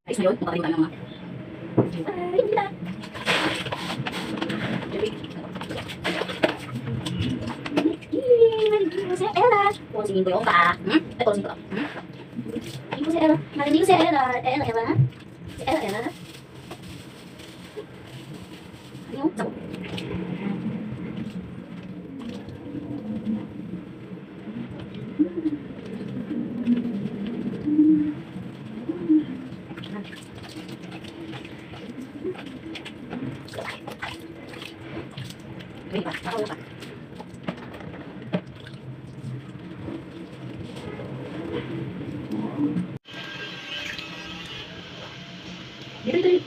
Ayos na yun, nakakalimutan ng mga. Ay, hindi na. Narinig ko si Ella. Tusingin ko yung paa. Tusingin ko. Narinig ko si Ella. Narinig ko si Ella. Ella. Si Ella. Ano? Sabo. Wait pa, ako pa. Dito.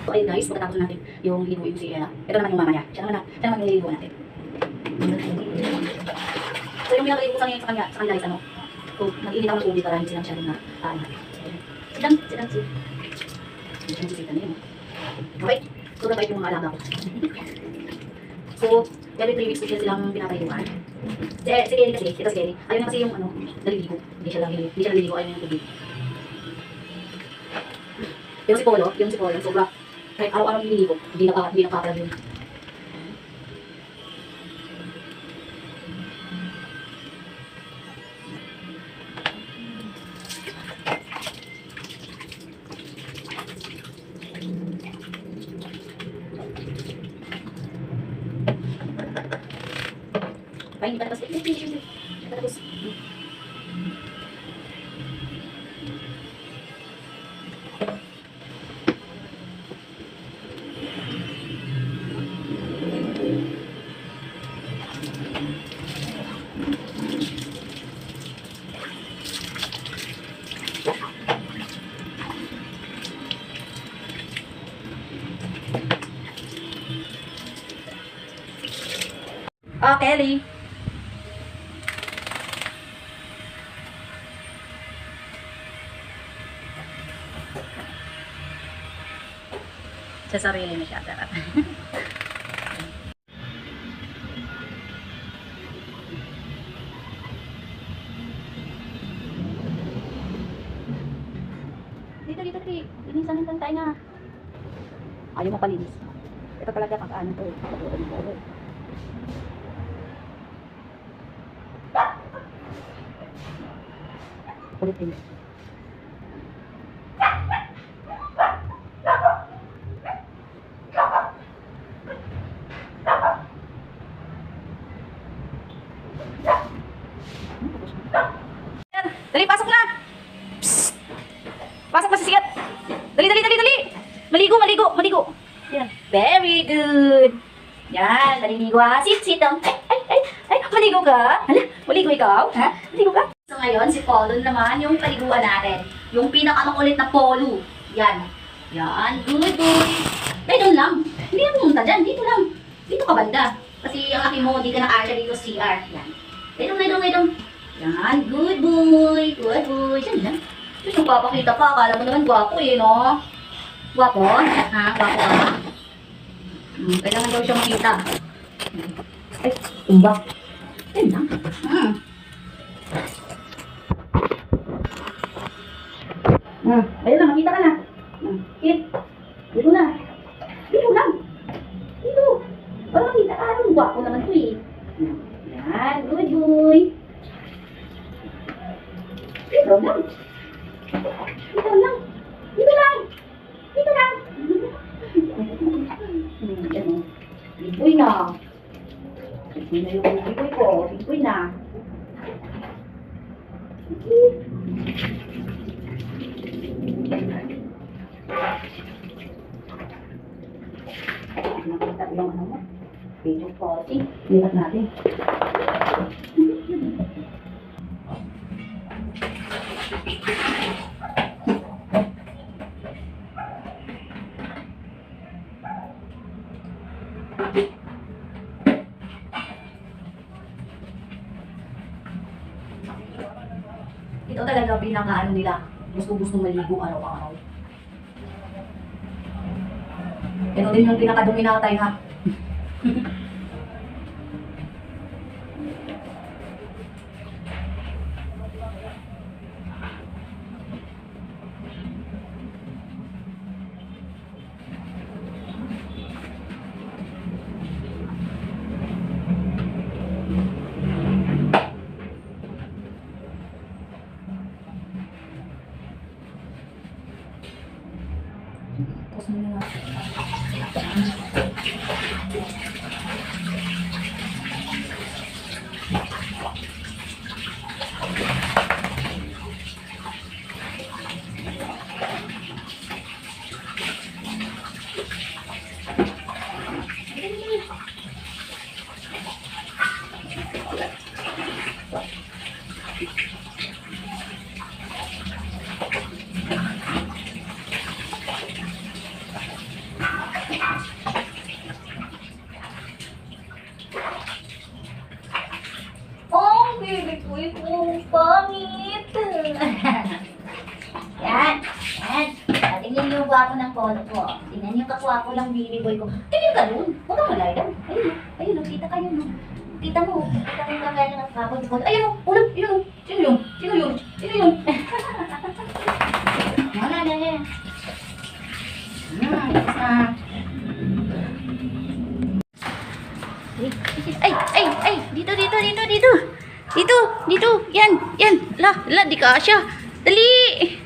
So ayun guys, pagkatapos natin yung libuin si Ella. Ito naman yung mama niya. Siya naman yung lilibuan natin. So yung pinag-libuan sa kanila is ano. So nag-iinit ako ng tubig para hindi sila masyadong na Sidang. Hindi sisita na yun. Okay, sobrang bait yung mga alaga ko. So, every 3 weeks sila silang pinapayuan. Si Kelly kasi, ito si Kelly. Ayun na kasi yung ano, naliligo. Hindi siya naliligo, ayun yung tubig. Yung si Polo, sobra. Kahit araw-araw nililigo, hindi nakakalag yun. Ay, hindi pa tapos. Hindi pa tapos. Oh, Kelly. Sa sarili na siya. Tara. Dito. Linisan natin tayo na. Ayaw mo palinis. Ito talaga kakaano to. Ulit din. Dali, pasok na! Psst! Pasok na si Siat! Dali! Maligo! Yan. Very good! Yan, maliligo ha. Sit down. Ay, maligo ka? Hala, maligo ikaw? Ha? Maligo ka? So ngayon, si Polo naman yung paliguan natin. Yung pinakamakulit na Polo. Yan. Good boy. Dahil doon lang. Hindi na pumunta dyan. Dito lang. Dito ka banda. Kasi ang laki mo, di ka naka-archa dito sa CR. Yan. Dahil doon. Yan. Good boy. Diyan lang. Tapos yung papakita ka, akala mo naman gwapo no? Gwapo? Ha? Gwapo ka? Kailangan daw siya makita. Ay, tumba. Yan lang. Ayun lang, makita ka na. Kit. Dito na. Dito lang. Dito. Para makita ka. Anong gwapo naman ito eh. Yan. Good boy. Dito lang. Bigoy na. Bigoy na yung bigoy ko. Bigoy na. Nakita yung ano mo. Video posting. Lihat natin. Ito talaga pinaka-ano nila. Gusto maligo araw-araw. Ito din yung pinaka-dumi natin ha. Tapos mo na. Pangit! Yan! Tingnan niyo yung gwapo ng Polo ko. Tingnan niyo kakwapo lang baby boy ko. Tingnan ka dun! Huwag kang malaya. Ayun, kita kayo no. Kita mo yung kakaya ng gwapo ng Polo. Ayun, ulam! Yun! Sino yun? Wala na yan. Ay! Dito! Yan! La, di ka siya. Dali!